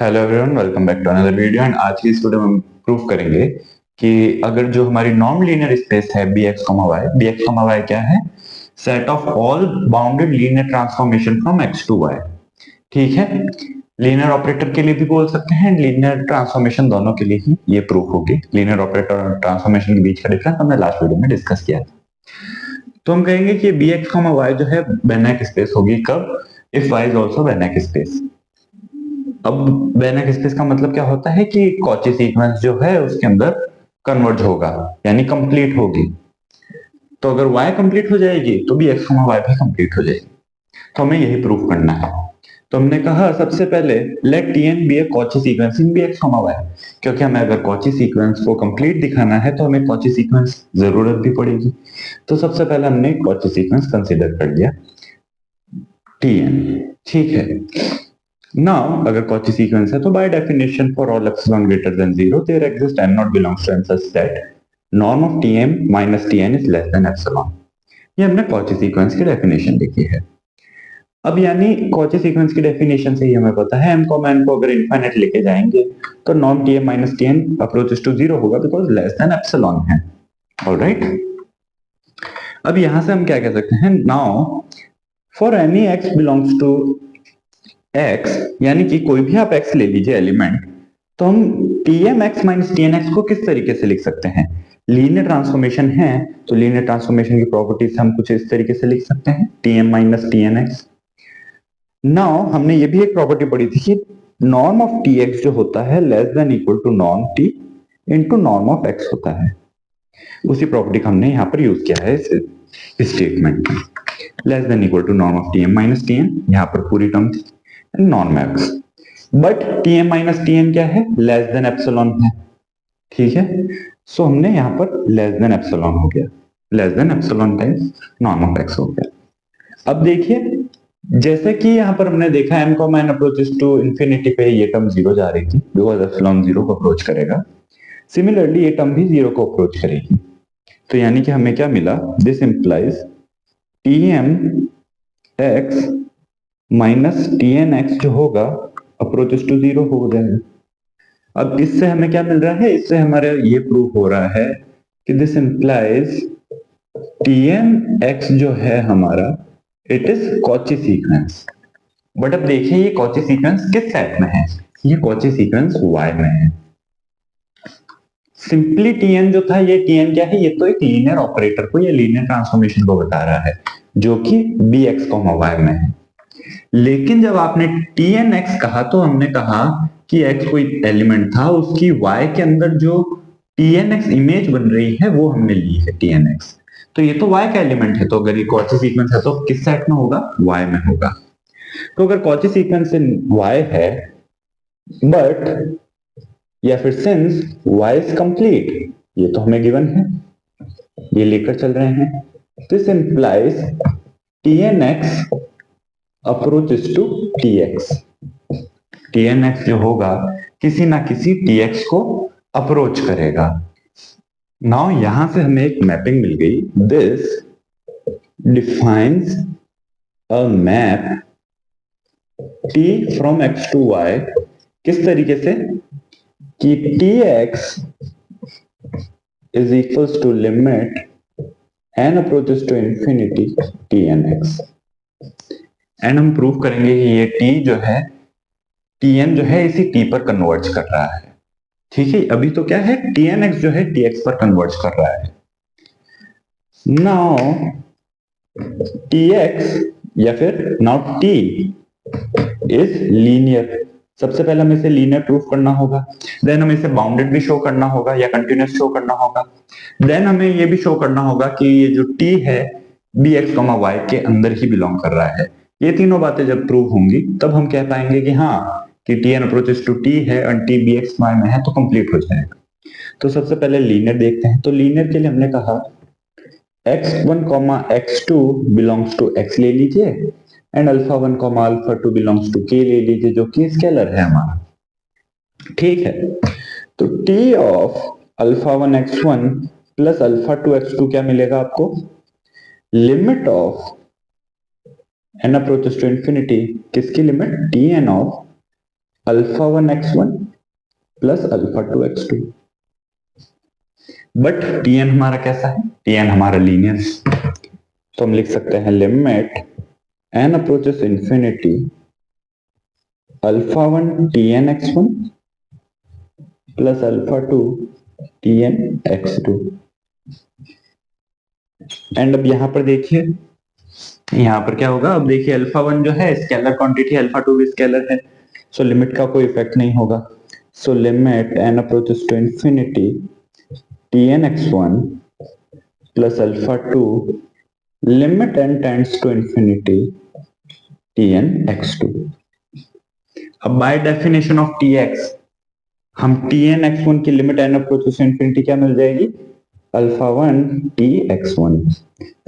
Hello everyone, welcome back to another video. And आज की इस वीडियो में हम प्रूव करेंगे कि अगर जो हमारी नॉन लीनियर स्पेस है bx, क्या है? Set of all bounded linear transformation from x to y। ठीक है, लीनियर ऑपरेटर के लिए भी बोल सकते हैं, लीनियर ट्रांसफॉर्मेशन दोनों के लिए ही ये प्रूफ होगी। लीनियर ऑपरेटर और ट्रांसफॉर्मेशन के बीच का डिफरेंस हमने लास्ट वीडियो में डिस्कस किया था। तो हम कहेंगे कि bx, y जो है बेनेक स्पेस होगी कब? If y is also Banach space. अब बेनेक स्पेस का मतलब क्या होता है कि कॉची सीक्वेंस जो है उसके अंदर कन्वर्ज होगा, यानी कंप्लीट होगी। तो अगर y कंप्लीट हो जाएगी तो भी x, y भी कंप्लीट हो जाएगी। तो हमें यही प्रूफ करना है। तो हमने कहा सबसे पहले let Tn be a Cauchy sequence in bx, y, क्योंकि हमें अगर कॉची सीक्वेंस को कंप्लीट दिखाना है तो हमें कॉची सीक्वेंस जरूरत भी पड़ेगी। तो सबसे पहले हमने कॉची सीक्वेंस कंसीडर कर लिया Tn। ठीक है, नाउ अगर कॉची सीक्वेंस है तो by definition for all epsilon greater than 0 there exist n not belongs to n such that norm of Tm minus Tn is less than epsilon. ये हमने Cauchy sequence की definition लिखी है। अब यानी कॉची सीक्वेंस की डेफिनेशन से ही हमें पता है m को अगर इनफाइनाइट लेके जाएंगे तो norm Tm minus Tn approaches to 0 होगा बिकॉज लेस देन एप्सिलॉन है। ऑलराइट, अब यहां से हम क्या कह सकते हैं? Now for any x belongs to x, यानी कि कोई भी आप x ले लीजिए एलिमेंट, तो हम Tmx माइनस Tnx को किस तरीके से लिख सकते हैं? लीनियर ट्रांसफॉर्मेशन है तो लीनियर ट्रांसफॉर्मेशन की प्रॉपर्टीज हम कुछ इस तरीके से लिख सकते हैं Tm माइनस Tnx। नाउ हमने ये भी एक प्रॉपर्टी पढ़ी थी कि नॉर्म ऑफ Tx जो होता है less than equal to norm T into norm of x होता है। उसी प्रॉपर्टी का हमने यहाँ पर यूज किया है इस स्टेटमेंट में। Less than equal to norm of Tm minus Tn, यहाँ पर पूरी टर्म थी norm x, but Tm minus Tn क्या है? लेस देन एप्सिलॉन है। ठीक है, सो हमने यहां पर लेस देन एप्सिलॉन हो गया, less than epsilon times norm of x हो गया। अब देखिए, जैसे कि यहां पर हमने देखा m को n अप्रोचेस टू इंफिनिटी पे ये टर्म 0 जा रही थी बिकॉज एप्सिलॉन 0 को अप्रोच करेगा। सिमिलरली ये टर्म भी 0 को अप्रोच करेगी। तो यानी कि हमें क्या मिला? This implies Tm x minus Tnx जो होगा अप्रोचेस टू 0 हो जाएगा। अब इससे हमें क्या मिल रहा है? इससे हमारे ये प्रूफ हो रहा है कि दिस इंप्लाइज Tnx जो है हमारा it is Cauchy sequence. But अब देखिए ये कॉची सीक्वेंस किस सेट में है? ये कॉची सीक्वेंस y में है। सिंपली Tn जो था, ये Tn क्या है? ये तो एक लीनियर ऑपरेटर को या लीनियर ट्रांसफॉर्मेशन को बता रहा है जो कि bx, y में है। लेकिन जब आपने Tnx कहा तो हमने कहा कि x कोई एलिमेंट था, उसकी y के अंदर जो Tnx इमेज बन रही है वो हमने ली है Tnx। तो ये तो y का एलिमेंट है, तो अगर ये कॉची सीक्वेंस है तो किस सेट में होगा? y में होगा। तो अगर कॉची सीक्वेंस in y है बट या फिर सिंस y इज कंप्लीट, ये तो हमें गिवन है, ये लेकर चल रहे हैं, this implies Tnx approaches to Tx। Tnx जो होगा किसी ना किसी Tx को अप्रोच करेगा। नाउ यहां से हमें एक मैपिंग मिल गई। This defines a map T from x to y, किस तरीके से कि Tx is equals to limit n approaches to infinity Tnx। And हम प्रूव करेंगे कि ये T जो है, Tn जो है इसी T पर कन्वर्ज कर रहा है। ठीक है, अभी तो क्या है? Tnx जो है Tx पर कन्वर्ज कर रहा है। नाउ Tx या फिर नाउ T इज लीनियर। सबसे पहले हमें इसे लीनियर प्रूफ करना होगा, देन हमें इसे बाउंडेड भी शो करना होगा या कंटिन्यूस शो करना होगा, देन हमें ये भी शो करना होगा कि ये जो T है bx, y के अंदर ही बिलोंग कर रहा है। ये तीनों बातें जब प्रूव होंगी तब हम कह पाएंगे कि हाँ कि Tn अप्रोचेस टू T है और T bx, y में है तो कंप्लीट हो जाएगा। तो सबसे पहले लीनियर देखते हैं। तो लीनियर के लिए हमने कहा x1, x2 belongs to x ले लीजिए and alpha 1, alpha 2 belongs to k ले लीजिए जो कि स्केलर है हमारा। ठीक है, तो T of alpha 1 x1 plus alpha 2 x2 क्या मिलेगा आपको? Limit of n approaches to infinity, किसकी limit? Tn of alpha 1 x1 plus alpha 2 x2। But Tn हमारा कैसा है? Tn हमारा लीनियर, तो हम लिख सकते हैं limit n approaches infinity alpha 1 Tn x1 plus alpha 2 Tn x2। And अब यहां पर देखिए, यहां पर क्या होगा? अब देखिए अल्फा 1 जो है स्केलर क्वांटिटी, अल्फा 2 भी स्केलर है, सो लिमिट का कोई इफेक्ट नहीं होगा। So limit n approaches to infinity Tn x1 plus alpha 2 limit n tends to infinity Tn x2। अब बाय डेफिनेशन ऑफ Tx हम Tn x1 की limit n approaches to infinity क्या मिल जाएगी? Alpha 1 Tx1,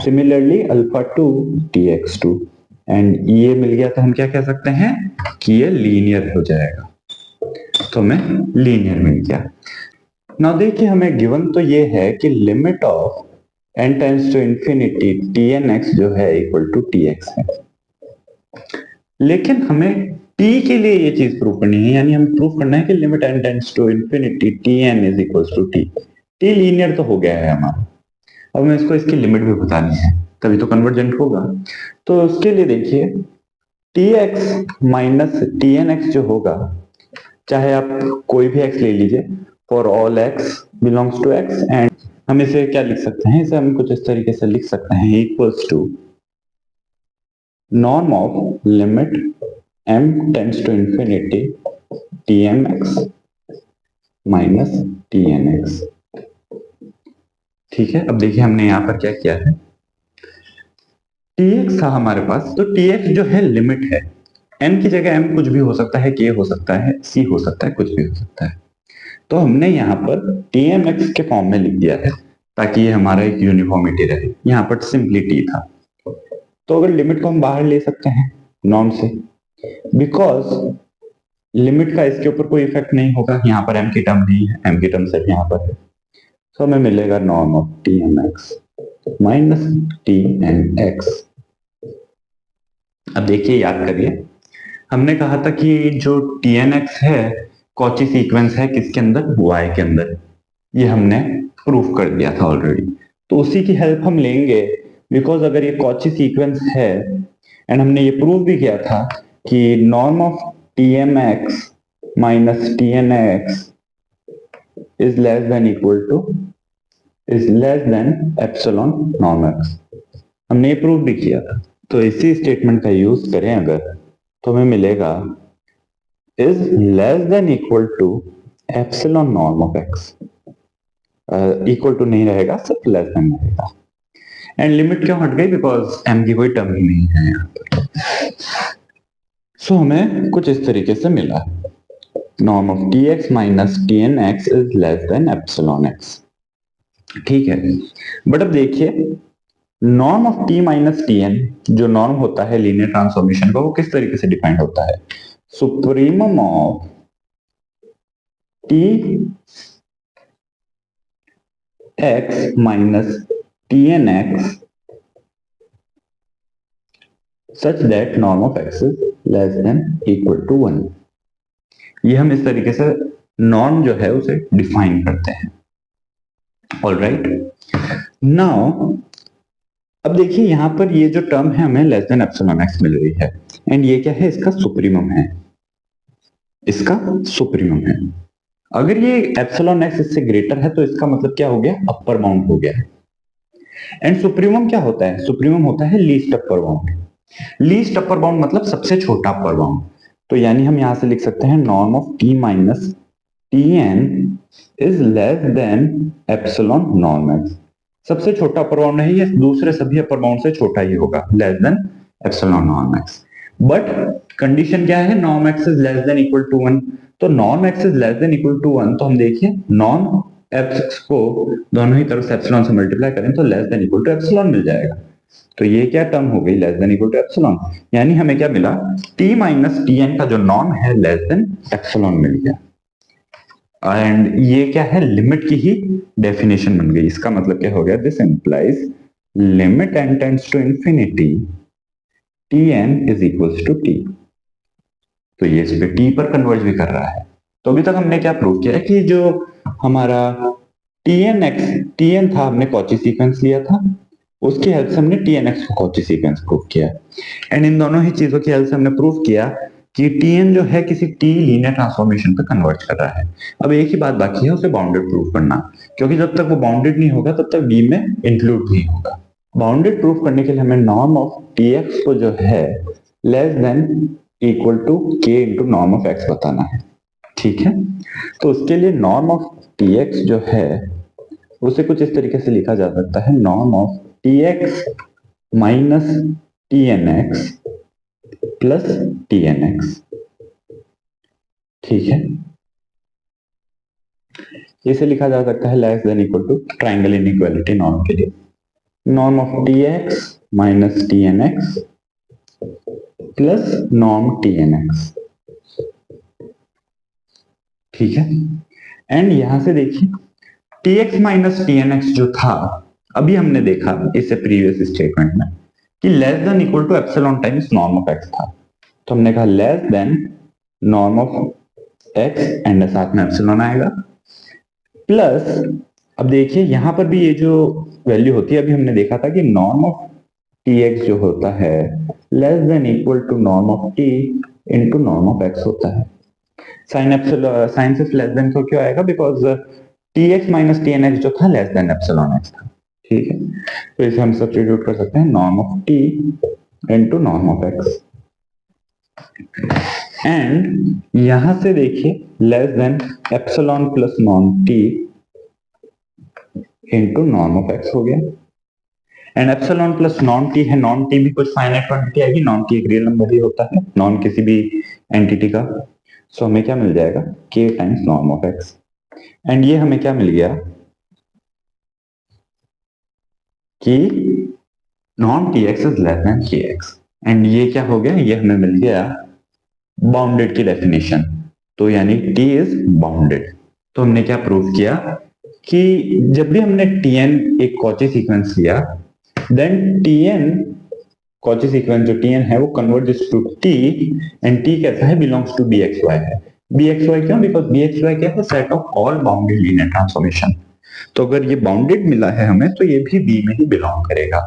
similarly alpha 2 Tx2, and ये मिल गया तो हम क्या कह सकते हैं कि ये लीनियर हो जाएगा। तो हमें लीनियर मिल गया। नाउ देखिए हमें गिवन तो ये है कि limit of n tends to infinity Tnx जो है इक्वल टू Tx है, लेकिन हमें t के लिए ये चीज प्रूव करनी है, यानी हमें प्रूव करना है कि limit n tends to infinity Tn is equal to t। t linear तो हो गया है हमारा, अब हमें इसको इसकी लिमिट भी बतानी है, तभी तो कन्वर्जेंट होगा। तो उसके लिए देखिए Tx माइनस Tnx जो होगा, चाहे आप कोई भी x ले लीजिए, for all x belongs to x, and हम इसे क्या लिख सकते हैं? इसे हम कुछ इस तरीके से लिख सकते हैं equals to norm of limit m tends to infinity Tmx minus Tnx। ठीक है, अब देखिए हमने यहां पर क्या किया है, Tx था हमारे पास, तो Tx जो है लिमिट है, n की जगह m कुछ भी हो सकता है, k हो सकता है, c हो सकता है, कुछ भी हो सकता है। तो हमने यहाँ पर Tmx के फॉर्म में लिख दिया है ताकि ये हमारा एक यूनिफॉर्मिटी रहे। यहाँ पर सिंपली t था, तो अगर लिमिट को हम बाहर ले सकते हैं नॉर्म से, बिकॉज लिमिट का इसके ऊपर कोई इफेक्ट नहीं होगा, यहाँ पर m की टर्म नहीं है, m की टर्म सिर्फ यहाँ पर है। तो हमें मिलेगा norm of Tmx minus Tnx। अब देखिए याद करिए, हमने कहा था कि जो Tnx है कॉची सीक्वेंस है किसके अंदर? y के अंदर। ये हमने प्रूफ कर दिया था ऑलरेडी, तो उसी की हेल्प हम लेंगे, बिकॉज अगर ये कॉची सीक्वेंस है एंड हमने ये प्रूव भी किया था कि norm of Tmx minus Tnx is less than equal two is less than epsilon norm x, हमने ये प्रूव भी किया था। तो इसी स्टेटमेंट का यूज करें अगर, तो हमें मिलेगा is less than equal to epsilon norm of x, equal to नहीं रहेगा, सिर्फ लेस देन रहेगा। एंड लिमिट क्यों हट गई? बिकॉज m की कोई टर्म ही नहीं है यहाँ पर। सो हमें कुछ इस तरीके से मिला, norm of Tx minus Tnx is less than epsilon x। ठीक है, बट अब देखिए norm of t minus Tn, जो नॉर्म होता है लीनियर ट्रांसफॉर्मेशन का, वो किस तरीके से डिफाइंड होता है? Supremum of t x minus Tnx such that norm of x is less than equal to 1। ये हम इस तरीके से नॉर्म जो है उसे डिफाइन करते हैं। ऑलराइट, नाउ अब देखिए यहां पर ये जो टर्म है हमें लेस देन एप्सिलॉन एक्स मिल रही है, एंड ये क्या है? इसका सुप्रीमम है, इसका सुप्रीमम है। अगर ये एप्सिलॉन एक्स इससे ग्रेटर है तो इसका मतलब क्या हो गया? अपर बाउंड हो गया है। एंड सुप्रीमम क्या होता है? सुप्रीमम होता है least upper bound. Least upper bound मतलब सबसे छोटा अपर बाउंड। तो यानी हम यहां से लिख सकते हैं norm of t minus Tn is less than epsilon norm x. सबसे छोटा अपर बाउंड है ये, दूसरे सभी अपर बाउंड से छोटा ही होगा, less than epsilon norm x. But condition क्या है? Norm x is less than equal to 1। तो norm x is less than equal to 1, तो हम देखिए नॉर्म एक्स को दोनों ही तरफ से एप्सिलॉन से मल्टीप्लाई करें तो less than equal to epsilon मिल जाएगा। तो ये क्या टर्म हो गई? Less than equal to epsilon. यानी हमें क्या मिला? t माइनस Tn का जो नॉर्म है लेस देन एप्सिलॉन मिल गया। एंड ये क्या है? लिमिट की ही डेफिनेशन बन गई। इसका मतलब क्या हो गया? This implies limit n tends to infinity Tn is equals to t। तो ये इस पे टी पर कन्वर्ज भी कर रहा है। तो अभी तक हमने क्या प्रूव किया है कि जो हमारा टीएन था, हमने कॉची सीक्वेंस लिया था, उसकी हेल्प से हमने टीएनएक्स को कॉची सीक्वेंस प्रूव किया। एंड इन दोनों ही चीजों की हेल्प से हमने प्रूव किया कि टीएन जो है किसी टी लीनियर ट्रांसफॉर्मेशन पे कन्वर्ज कर रहा है। अब एक ही बात बाकी है, उसे बाउंडेड प्रूव करना, क्योंकि जब तक वो बाउंडेड नहीं होगा तब तक बी में इंक्लूड नहीं होगा। बाउंडेड प्रूफ करने के लिए हमें नॉर्म ऑफ टीएक्स को जो है लेस देन इक्वल टू के इंटू नॉर्म ऑफ एक्स बताना है। ठीक है, तो उसके लिए नॉर्म ऑफ टीएक्स जो है उसे कुछ इस तरीके से लिखा जा सकता है, norm of TX minus TNX plus TNX. ठीक है, इसे लिखा जा सकता है less than equal to triangle inequality norm के लिए, norm of TX minus TNX plus norm TNX. ठीक है, एंड यहां से देखिए टीएक्स माइनस टीएनएक्स जो था अभी हमने देखा इससे प्रीवियस स्टेटमेंट में कि less than equal to epsilon times norm of x था, तो हमने कहा less than norm of x and साथ में एप्सिलॉन आएगा प्लस, अब देखिए यहां पर भी ये जो वैल्यू होती है अभी हमने देखा था कि नॉर्म ऑफ टी एक्स जो होता है less than equal to norm of t into norm of x होता है। साइन से लेस देन क्यों आएगा, because t x minus t n x जो था लेस देन एप्सिलॉन एक्स था। ठीक है, तो इसे हम सब्स्टिट्यूट कर सकते हैं norm of t into norm of x, and यहां से देखिए less than epsilon plus norm T into norm of x हो गया। And epsilon plus non T है, नॉन टी भी कुछ फाइनाइट क्वांटिटी आएगी, नॉन टी एक रियल नंबर ही होता है नॉन किसी भी एंटिटी का। सो हमें क्या मिल जाएगा, k times norm of x, and ये हमें क्या मिल गया कि non T x is less then के एक्स, एंड ये क्या हो गया, ये हमें मिल गया बाउंडेड की डेफिनेशन, तो यानी t इज बाउंडेड। तो हमने क्या प्रूव किया कि जब भी हमने tn एक कॉची सीक्वेंस लिया देन tn कॉची सीक्वेंस जो tn है वो converges to t, and t कैसा है, बिलोंग्स टू bxy है। bxy क्यों, बिकॉज bxy क्या है, set of all bounded linear transformation. तो अगर ये बाउंडेड मिला है हमें तो ये भी b में ही बिलोंग करेगा,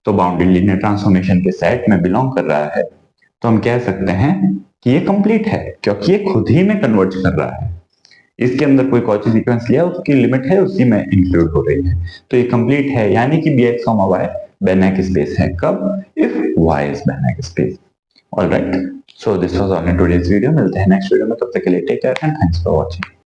तो बाउंडेड लीनियर ट्रांसफॉर्मेशन के सेट में बिलोंग कर रहा है, तो हम कह सकते हैं कि ये कंप्लीट है क्योंकि ये खुद ही में कन्वर्ज कर रहा है। इसके अंदर कोई कॉची सीक्वेंस लिया उसकी लिमिट है उसी में इंक्लूड हो रही है, तो ये कंप्लीट है, यानी कि bx, y बेनेक स्पेस है कब, if y is Banach space. Alright, so this was all in today's video, मिलते हैं नेक्स्ट वीडियो में, तब तक के लिए take care and thanks for watching.